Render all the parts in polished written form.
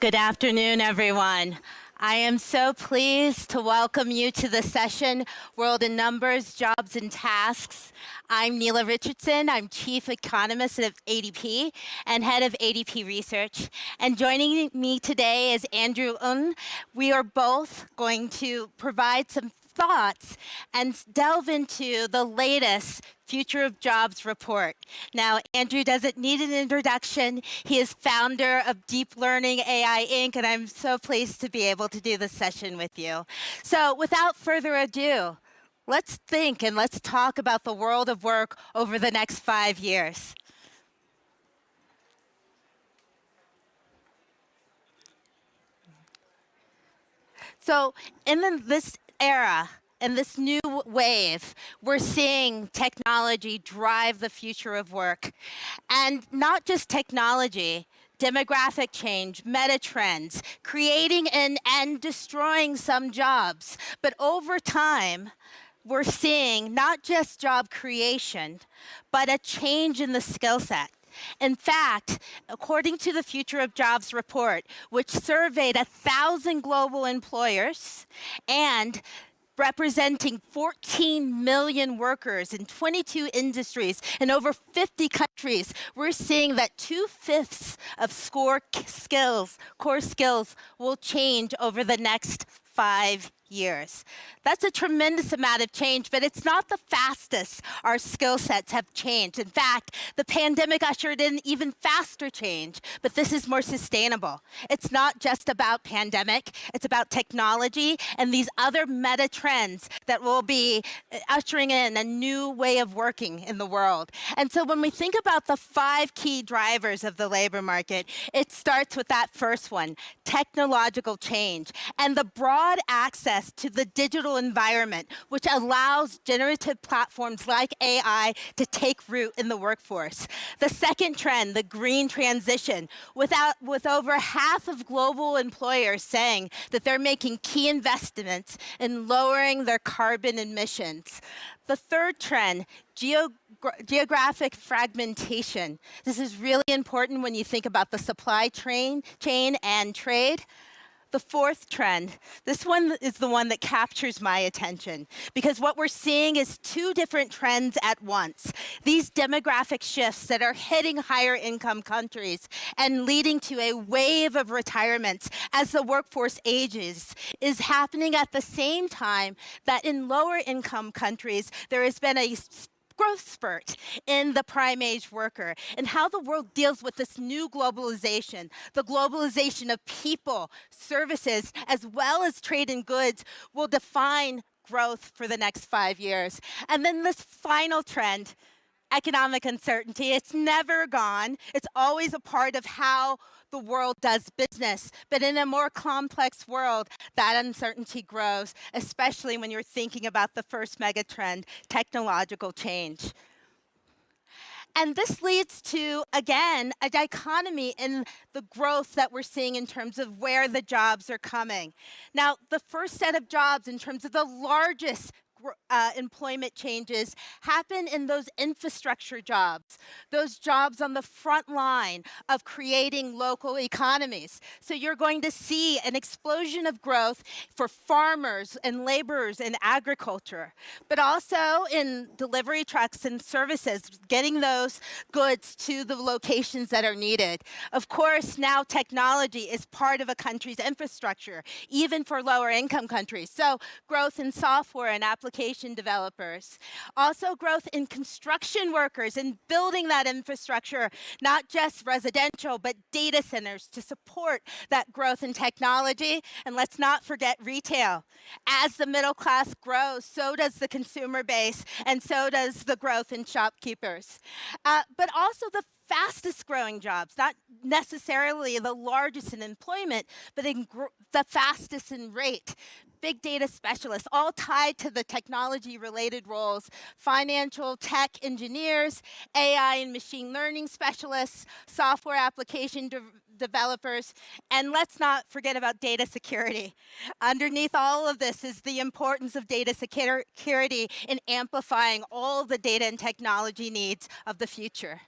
Good afternoon, everyone. I am so pleased to welcome you to the session, World in Numbers, Jobs and Tasks. I'm Neela Richardson. I'm Chief Economist of ADP and Head of ADP Research. And joining me today is Andrew Un. We are both going to provide some thoughts and delve into the latest Future of Jobs report. Now, Andrew doesn't need an introduction. He is founder of Deep Learning AI Inc., and I'm so pleased to be able to do this session with you. So without further ado, let's think and let's talk about the world of work over the next 5 years. So this era, in this new wave, we're seeing technology drive the future of work. And not just technology, demographic change, meta trends, creating and destroying some jobs. But over time, we're seeing not just job creation, but a change in the skill set. In fact, according to the Future of Jobs report, which surveyed 1,000 global employers and representing 14 million workers in 22 industries in over 50 countries, we're seeing that 2/5 of core skills will change over the next 5 years. That's a tremendous amount of change, but it's not the fastest our skill sets have changed. In fact, the pandemic ushered in even faster change, but this is more sustainable. It's not just about pandemic, it's about technology and these other meta trends that will be ushering in a new way of working in the world. And so when we think about the 5 key drivers of the labor market, it starts with that first one, technological change, and the broad access to the digital environment, which allows generative platforms like AI to take root in the workforce. The second trend, the green transition, with over half of global employers saying that they're making key investments in lowering their carbon emissions. The third trend, geographic fragmentation. This is really important when you think about the supply chain and trade. The fourth trend, this one is the one that captures my attention because what we're seeing is 2 different trends at once. These demographic shifts that are hitting higher income countries and leading to a wave of retirements as the workforce ages is happening at the same time that in lower income countries, there has been a growth spurt in the prime age worker and how the world deals with this new globalization, the globalization of people, services, as well as trade and goods will define growth for the next 5 years. And then this final trend, economic uncertainty, it's never gone. It's always a part of how the world does business. But in a more complex world, that uncertainty grows, especially when you're thinking about the first mega trend, technological change. And this leads to, again, a dichotomy in the growth that we're seeing in terms of where the jobs are coming. Now, the first set of jobs in terms of the largest employment changes happen in those infrastructure jobs, those jobs on the front line of creating local economies. So you're going to see an explosion of growth for farmers and laborers in agriculture, but also in delivery trucks and services, getting those goods to the locations that are needed. Of course, now technology is part of a country's infrastructure, even for lower income countries. So growth in software and application developers. Also growth in construction workers and building that infrastructure, not just residential, but data centers to support that growth in technology. And let's not forget retail. As the middle class grows, so does the consumer base, and so does the growth in shopkeepers. But also the fastest growing jobs, not necessarily the largest in employment, but the fastest in rate. Big data specialists, all tied to the technology-related roles, financial tech engineers, AI and machine learning specialists, software application developers, and let's not forget about data security. Underneath all of this is the importance of data security in amplifying all the data and technology needs of the future.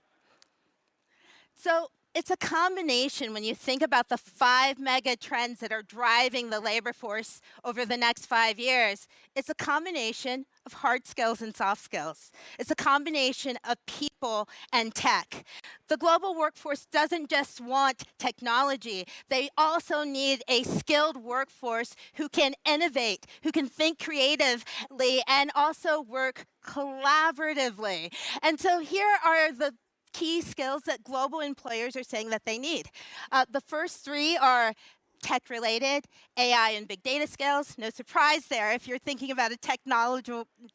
So it's a combination when you think about the 5 mega trends that are driving the labor force over the next 5 years. It's a combination of hard skills and soft skills. It's a combination of people and tech. The global workforce doesn't just want technology. They also need a skilled workforce who can innovate, who can think creatively, and also work collaboratively. And so here are the key skills that global employers are saying that they need. The first 3 are tech-related, AI and big data skills. No surprise there if you're thinking about a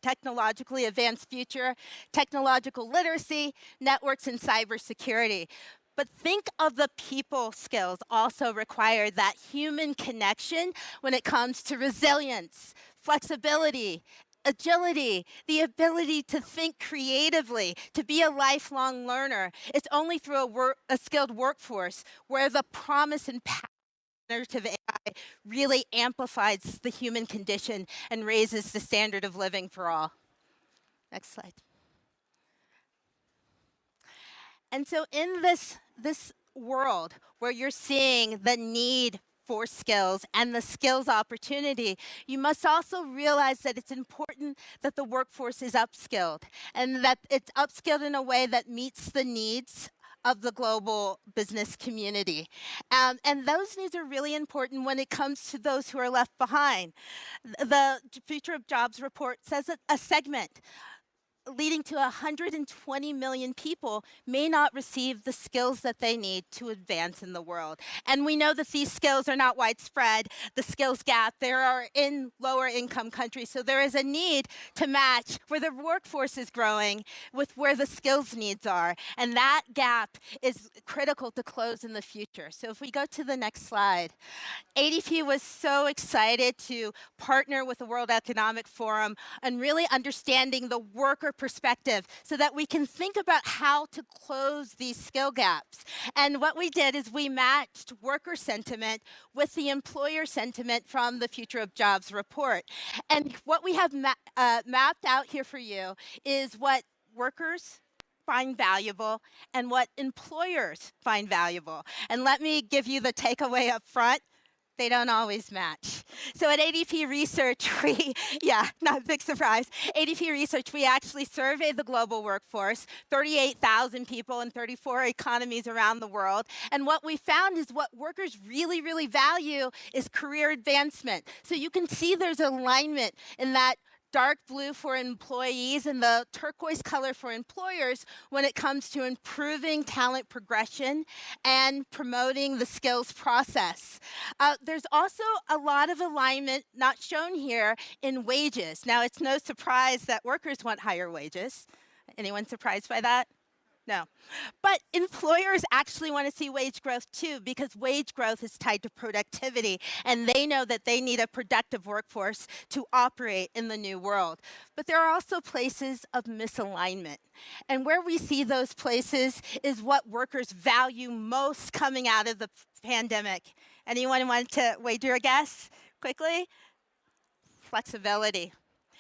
technologically advanced future, technological literacy, networks, and cybersecurity. But think of the people skills also require that human connection when it comes to resilience, flexibility, agility, the ability to think creatively, to be a lifelong learner. It's only through a skilled workforce where the promise and power of generative AI really amplifies the human condition and raises the standard of living for all. Next slide. And so in this world where you're seeing the need for skills and the skills opportunity, you must also realize that it's important that the workforce is upskilled and that it's upskilled in a way that meets the needs of the global business community. And those needs are really important when it comes to those who are left behind. The Future of Jobs report says that a segment leading to 120 million people may not receive the skills that they need to advance in the world. And we know that these skills are not widespread. The skills gap, there are in lower income countries. So there is a need to match where the workforce is growing with where the skills needs are. And that gap is critical to close in the future. So if we go to the next slide. ADP was so excited to partner with the World Economic Forum and really understanding the worker perspective so that we can think about how to close these skill gaps. And what we did is we matched worker sentiment with the employer sentiment from the Future of Jobs report. And what we have mapped out here for you is what workers find valuable and what employers find valuable. And let me give you the takeaway up front. They don't always match. So at ADP Research, not a big surprise. ADP Research, we actually surveyed the global workforce, 38,000 people in 34 economies around the world. And what we found is what workers really, really value is career advancement. So you can see there's alignment in that dark blue for employees and the turquoise color for employers when it comes to improving talent progression and promoting the skills process. There's also a lot of alignment not shown here in wages. Now, it's no surprise that workers want higher wages. Anyone surprised by that? No. But employers actually want to see wage growth too, because wage growth is tied to productivity, and they know that they need a productive workforce to operate in the new world. But there are also places of misalignment. And where we see those places is what workers value most coming out of the pandemic. Anyone want to wager a guess quickly? Flexibility.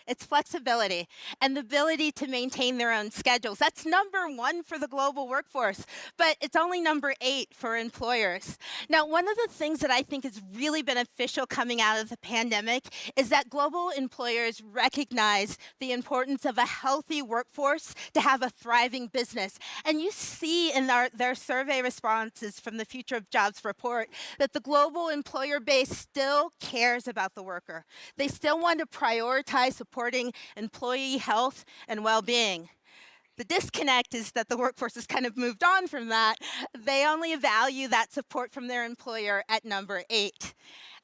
It's flexibility and the ability to maintain their own schedules. That's number 1 for the global workforce, but it's only number 8 for employers. Now, one of the things that I think is really beneficial coming out of the pandemic is that global employers recognize the importance of a healthy workforce to have a thriving business. And you see in their survey responses from the Future of Jobs report that the global employer base still cares about the worker. They still want to prioritize supporting employee health and well-being. The disconnect is that the workforce has kind of moved on from that. They only value that support from their employer at number 8.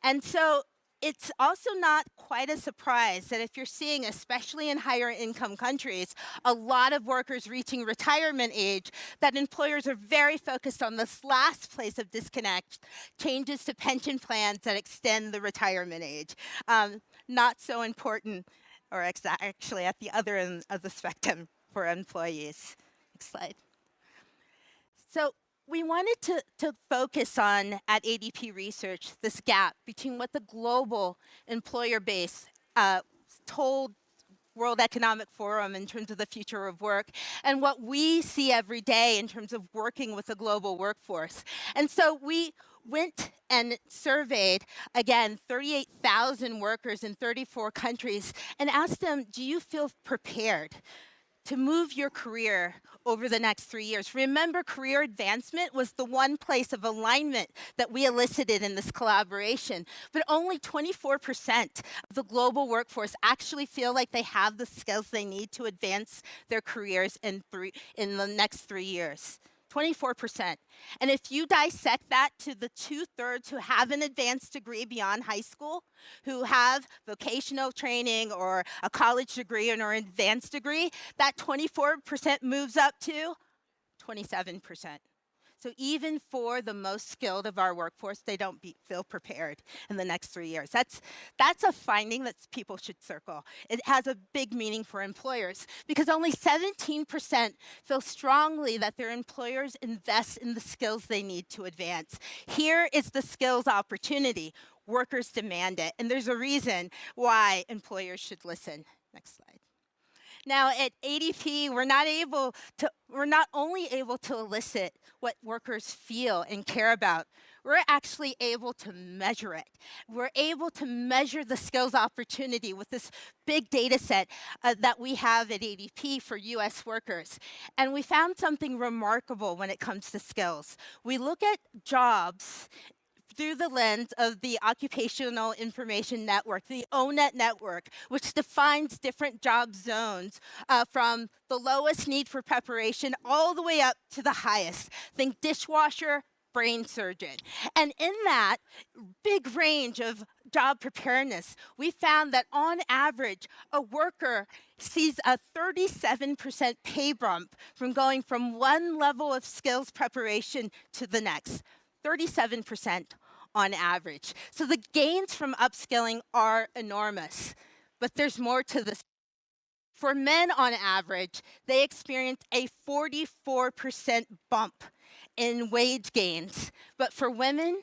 And so it's also not quite a surprise that if you're seeing, especially in higher income countries, a lot of workers reaching retirement age, that employers are very focused on this last place of disconnect, changes to pension plans that extend the retirement age. Not so important, or actually at the other end of the spectrum for employees. Next slide. So we wanted to focus on, at ADP Research, this gap between what the global employer base told World Economic Forum in terms of the future of work and what we see every day in terms of working with a global workforce. And so we went and surveyed, again, 38,000 workers in 34 countries and asked them, do you feel prepared to move your career over the next 3 years? Remember, career advancement was the one place of alignment that we elicited in this collaboration. But only 24% of the global workforce actually feel like they have the skills they need to advance their careers in the next 3 years. 24%. And if you dissect that to the 2/3 who have an advanced degree beyond high school, who have vocational training or a college degree or an advanced degree, that 24% moves up to 27%. So even for the most skilled of our workforce, they don't feel prepared in the next 3 years. That's a finding that people should circle. It has a big meaning for employers because only 17% feel strongly that their employers invest in the skills they need to advance. Here is the skills opportunity. Workers demand it, and there's a reason why employers should listen. Next slide. Now at ADP, we're not only able to elicit what workers feel and care about, we're actually able to measure it. We're able to measure the skills opportunity with this big data set that we have at ADP for US workers. And we found something remarkable when it comes to skills. We look at jobs through the lens of the Occupational Information Network, the ONET network, which defines different job zones from the lowest need for preparation all the way up to the highest. Think dishwasher, brain surgeon. And in that big range of job preparedness, we found that on average, a worker sees a 37% pay bump from going from one level of skills preparation to the next. 37% on average. So the gains from upskilling are enormous, but there's more to this. For men on average, they experience a 44% bump in wage gains, but for women,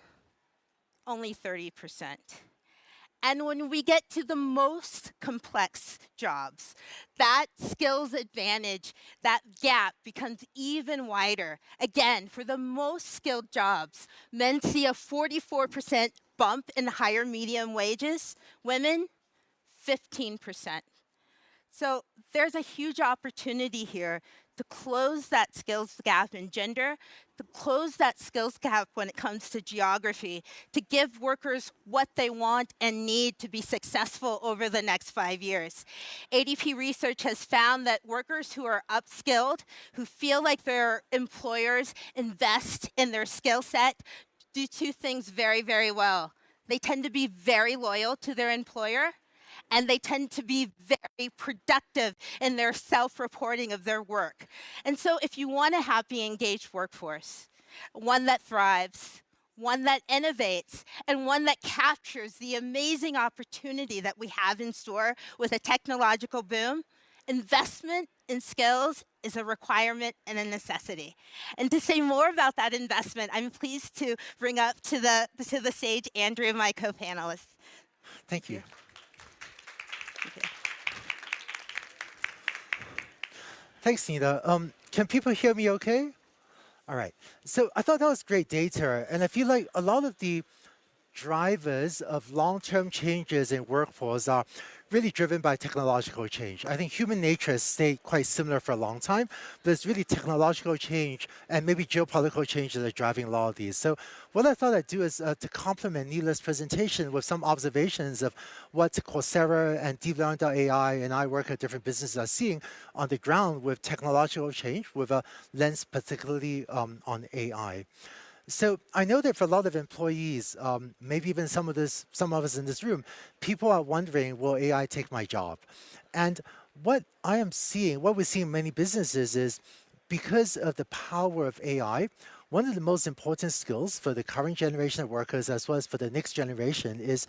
only 30%. And when we get to the most complex jobs, that skills advantage, that gap becomes even wider. Again, for the most skilled jobs, men see a 44% bump in higher medium wages, women, 15%. So there's a huge opportunity here to close that skills gap in gender, to close that skills gap when it comes to geography, to give workers what they want and need to be successful over the next 5 years. ADP research has found that workers who are upskilled, who feel like their employers invest in their skill set, do two things very, very well. They tend to be very loyal to their employer, and they tend to be very productive in their self-reporting of their work. And so if you want a happy, engaged workforce, one that thrives, one that innovates, and one that captures the amazing opportunity that we have in store with a technological boom, investment in skills is a requirement and a necessity. And to say more about that investment, I'm pleased to bring up to the stage Andrew, my co-panelist. Thank you. Thanks, Nina. Can people hear me okay? All right. So I thought that was great data. And I feel like a lot of the drivers of long-term changes in workforce are really driven by technological change. I think human nature has stayed quite similar for a long time, but it's really technological change and maybe geopolitical change that are driving a lot of these. So what I thought I'd do is to complement Nila's presentation with some observations of what Coursera and DeepLearn.ai and I work at different businesses are seeing on the ground with technological change, with a lens particularly on AI. So I know that for a lot of employees, maybe even some of us in this room, people are wondering, will AI take my job? And what I am seeing, what we're seeing in many businesses is because of the power of AI, one of the most important skills for the current generation of workers as well as for the next generation is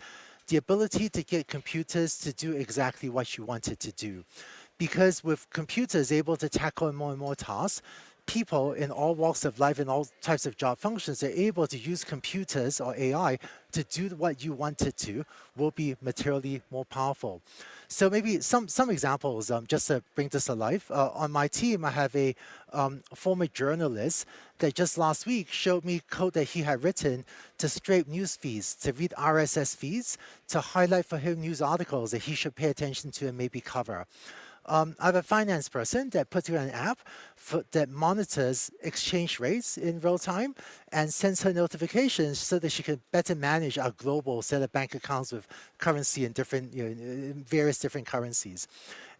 the ability to get computers to do exactly what you want it to do. Because with computers able to tackle more and more tasks, people in all walks of life and all types of job functions are able to use computers or AI to do what you want it to will be materially more powerful. So maybe some examples just to bring this to life. On my team, I have a former journalist that just last week showed me code that he had written to scrape news feeds, to read RSS feeds, to highlight for him news articles that he should pay attention to and maybe cover. I have a finance person that puts together an app that monitors exchange rates in real time and sends her notifications so that she can better manage our global set of bank accounts with currency in different, various different currencies.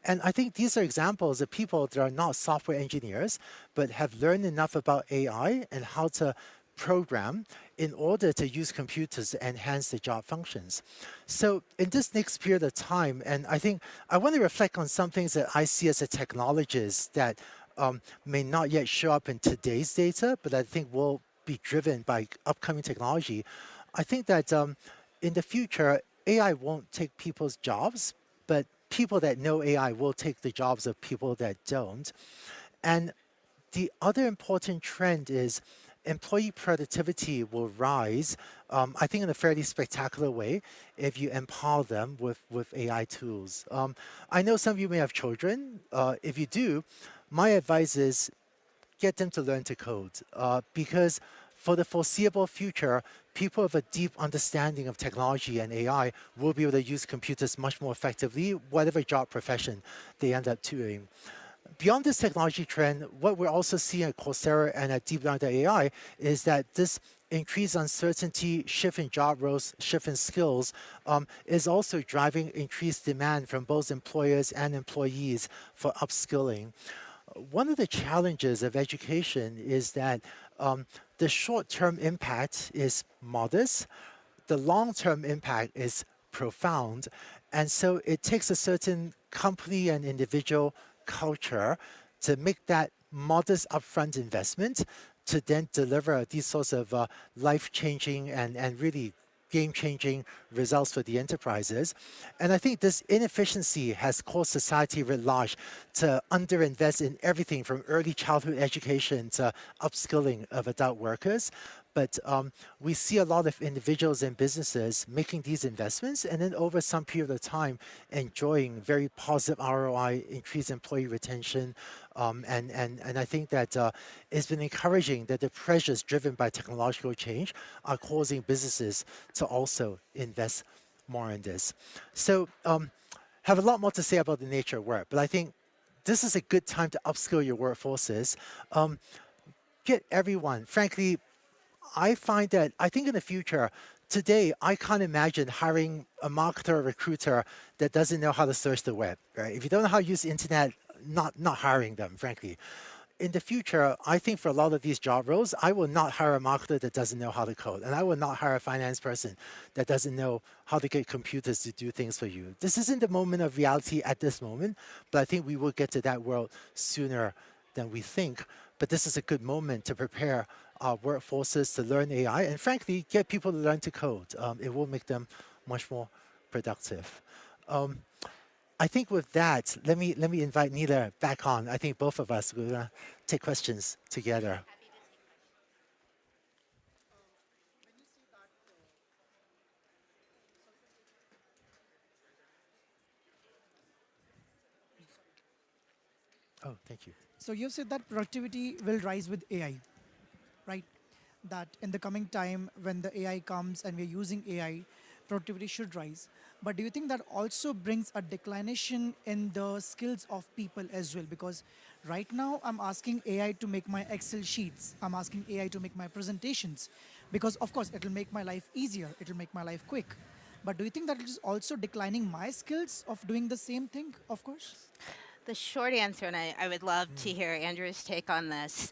And I think these are examples of people that are not software engineers, but have learned enough about AI and how to program in order to use computers to enhance the job functions. So in this next period of time, and I think I want to reflect on some things that I see as a technologist that may not yet show up in today's data, but I think will be driven by upcoming technology. I think that in the future, AI won't take people's jobs, but people that know AI will take the jobs of people that don't. And the other important trend is employee productivity will rise, I think in a fairly spectacular way if you empower them with AI tools. I know some of you may have children. If you do, my advice is get them to learn to code because for the foreseeable future, people with a deep understanding of technology and AI will be able to use computers much more effectively, whatever job profession they end up doing. Beyond this technology trend, what we're also seeing at Coursera and at DeepLearning.ai is that this increased uncertainty, shift in job roles, shift in skills is also driving increased demand from both employers and employees for upskilling. One of the challenges of education is that the short-term impact is modest, the long-term impact is profound, and so it takes a certain company and individual culture to make that modest upfront investment to then deliver these sorts of life-changing and really game-changing results for the enterprises. And I think this inefficiency has caused society writ large to underinvest in everything from early childhood education to upskilling of adult workers. But we see a lot of individuals and businesses making these investments and then over some period of time enjoying very positive ROI, increased employee retention. And I think that it's been encouraging that the pressures driven by technological change are causing businesses to also invest more in this. So have a lot more to say about the nature of work, but I think this is a good time to upskill your workforces. Get everyone, frankly, I find that I think in the future, today, I can't imagine hiring a marketer or recruiter that doesn't know how to search the web, right? If you don't know how to use the internet, not hiring them, frankly. In the future, I think for a lot of these job roles, I will not hire a marketer that doesn't know how to code, and I will not hire a finance person that doesn't know how to get computers to do things for you. This isn't the moment of reality at this moment, but I think we will get to that world sooner than we think. But this is a good moment to prepare our workforces to learn AI and frankly, get people to learn to code. It will make them much more productive. I think with that, let me invite Neela back on. I think both of us will take questions together. Oh, thank you. So you've said that productivity will rise with AI, right? That in the coming time, when the AI comes and we're using AI, productivity should rise. But do you think that also brings a declination in the skills of people as well? Because right now, I'm asking AI to make my Excel sheets. I'm asking AI to make my presentations. Because of course, it'll make my life easier. It'll make my life quick. But do you think that it is also declining my skills of doing the same thing? Of course. The short answer, and I would love to hear Andrew's take on this,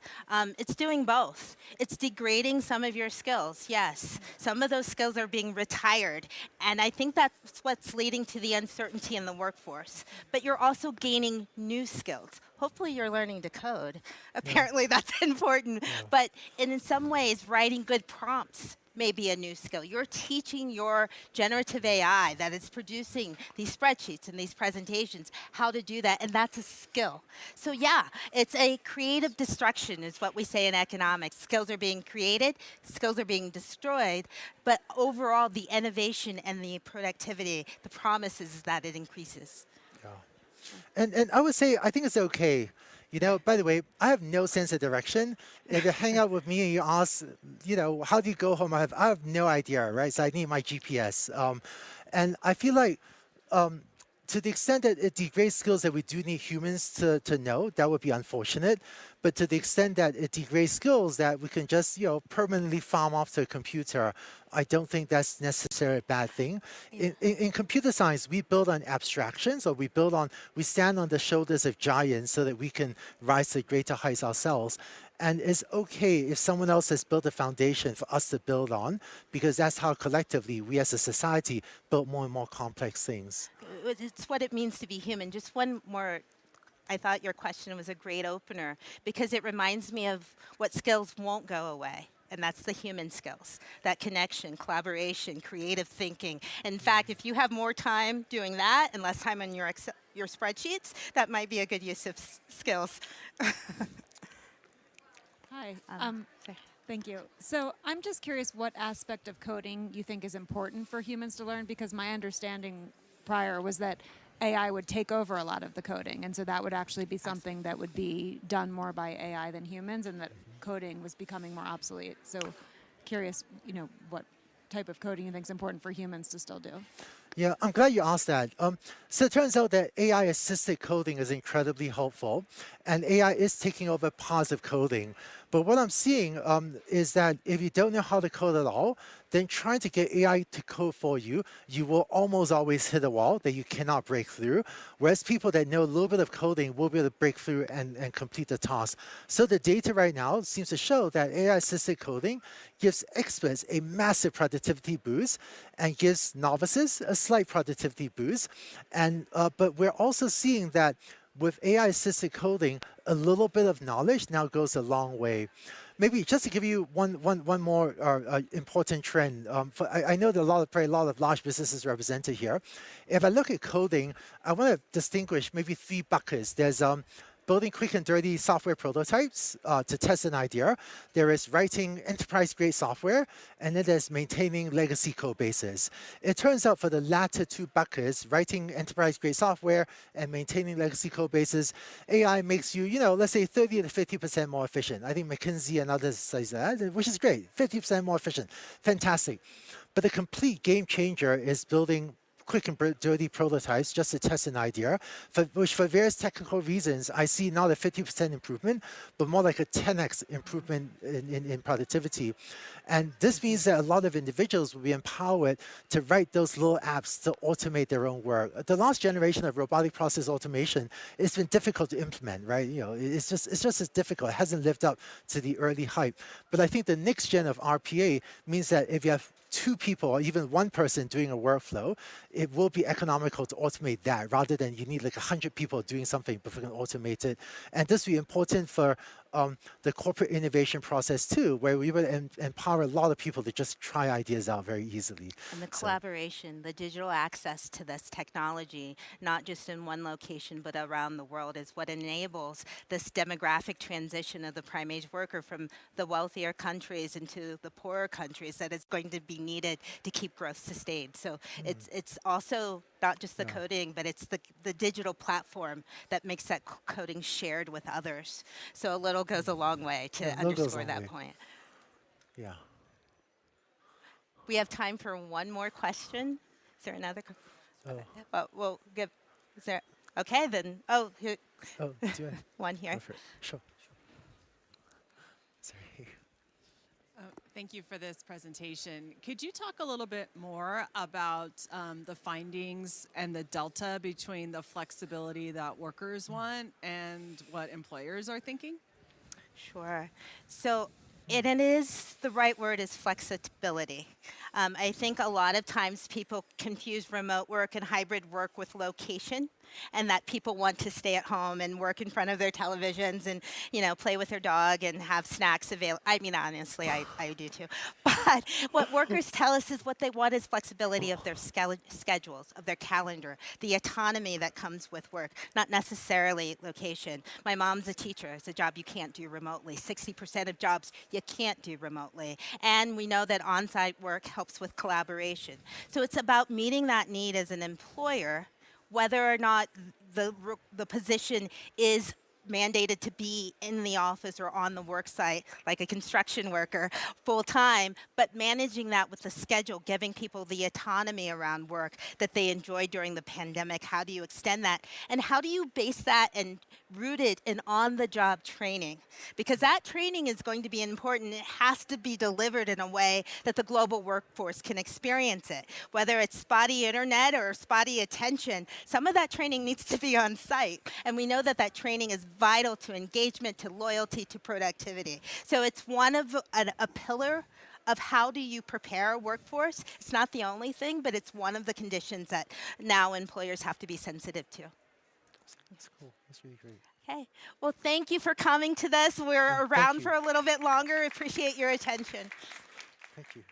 it's doing both. It's degrading some of your skills, yes. Some of those skills are being retired, and I think that's what's leading to the uncertainty in the workforce. But you're also gaining new skills. Hopefully you're learning to code. Apparently that's important. But in some ways, writing good prompts may be a new skill. You're teaching your generative AI that is producing these spreadsheets and these presentations how to do that, and that's a skill. So yeah, it's a creative destruction is what we say in economics. Skills are being created, skills are being destroyed, but overall the innovation and the productivity, the promise is that it increases. Yeah. And I would say I think it's okay. You know, by the way, I have no sense of direction. If you hang out with me and you ask, you know, how do you go home? I have no idea, right? So I need my GPS. And I feel like to the extent that it degrades skills that we do need humans to know, that would be unfortunate. But to the extent that it degrades skills that we can just, you know, permanently farm off to a computer, I don't think that's necessarily a bad thing. In computer science, we build on abstractions, or we stand on the shoulders of giants so that we can rise to greater heights ourselves. And it's okay if someone else has built a foundation for us to build on, because that's how collectively we as a society build more and more complex things. It's what it means to be human. Just one more. I thought your question was a great opener because it reminds me of what skills won't go away. And that's the human skills, that connection, collaboration, creative thinking. In fact, if you have more time doing that and less time on your your spreadsheets, that might be a good use of skills. Hi. Sorry. Thank you. So I'm just curious what aspect of coding you think is important for humans to learn, because my understanding prior was that AI would take over a lot of the coding, and so that would actually be something that would be done more by AI than humans, and that coding was becoming more obsolete. So curious, you know, what type of coding you think is important for humans to still do? Yeah, I'm glad you asked that. So it turns out that AI-assisted coding is incredibly helpful, and AI is taking over parts of coding. But what I'm seeing is that if you don't know how to code at all, then trying to get AI to code for you, you will almost always hit a wall that you cannot break through. Whereas people that know a little bit of coding will be able to break through and complete the task. So the data right now seems to show that AI-assisted coding gives experts a massive productivity boost and gives novices a slight productivity boost. And but we're also seeing that with AI-assisted coding, a little bit of knowledge now goes a long way. Maybe just to give you one more important trend. I know that probably a lot of large businesses represented here. If I look at coding, I want to distinguish maybe three buckets. There's building quick and dirty software prototypes to test an idea. There is writing enterprise-grade software, and then there's maintaining legacy code bases. It turns out for the latter two buckets, writing enterprise-grade software and maintaining legacy code bases, AI makes you, you know, let's say 30 to 50% more efficient. I think McKinsey and others say that, which is great. 50% more efficient, fantastic. But the complete game changer is building quick and dirty prototypes just to test an idea, which for various technical reasons, I see not a 50% improvement, but more like a 10x improvement in productivity. And this means that a lot of individuals will be empowered to write those little apps to automate their own work. The last generation of robotic process automation, it's been difficult to implement, right? You know, it's just as difficult. It hasn't lived up to the early hype. But I think the next gen of RPA means that if you have two people or even one person doing a workflow, it will be economical to automate that rather than you need like 100 people doing something before you can automate it. And this will be important for the corporate innovation process too, where we will empower a lot of people to just try ideas out very easily. And the collaboration, the digital access to this technology, not just in one location, but around the world, is what enables this demographic transition of the prime age worker from the wealthier countries into the poorer countries that is going to be needed to keep growth sustained. So it's also not just the coding, but it's the digital platform that makes that coding shared with others. So a little goes a long way to underscore that point. Yeah. We have time for one more question. Is there another? We'll give. Is there? Okay, then. Oh, here, Oh, do I? one here. Go for it. Sure. Sorry. Thank you for this presentation. Could you talk a little bit more about the findings and the delta between the flexibility that workers want and what employers are thinking? Sure. So it is, the right word is flexibility. I think a lot of times people confuse remote work and hybrid work with location. and that people want to stay at home and work in front of their televisions and, play with their dog and have snacks available. I mean, honestly, I do too. But what workers tell us is what they want is flexibility of their schedules, of their calendar, the autonomy that comes with work, not necessarily location. My mom's a teacher. It's a job you can't do remotely. 60% of jobs you can't do remotely. And we know that on-site work helps with collaboration. So it's about meeting that need as an employer, whether or not the position is mandated to be in the office or on the work site, like a construction worker, full time, but managing that with the schedule, giving people the autonomy around work that they enjoyed during the pandemic. How do you extend that? And how do you base that and root it in on-the-job training? Because that training is going to be important. It has to be delivered in a way that the global workforce can experience it. Whether it's spotty internet or spotty attention, some of that training needs to be on site. And we know that that training is vital to engagement, to loyalty, to productivity. So it's one of a pillar of how do you prepare a workforce. It's not the only thing, but it's one of the conditions that now employers have to be sensitive to. That's cool. That's really great. Okay. Well, thank you for coming to this. We're around for a little bit longer. Appreciate your attention. Thank you.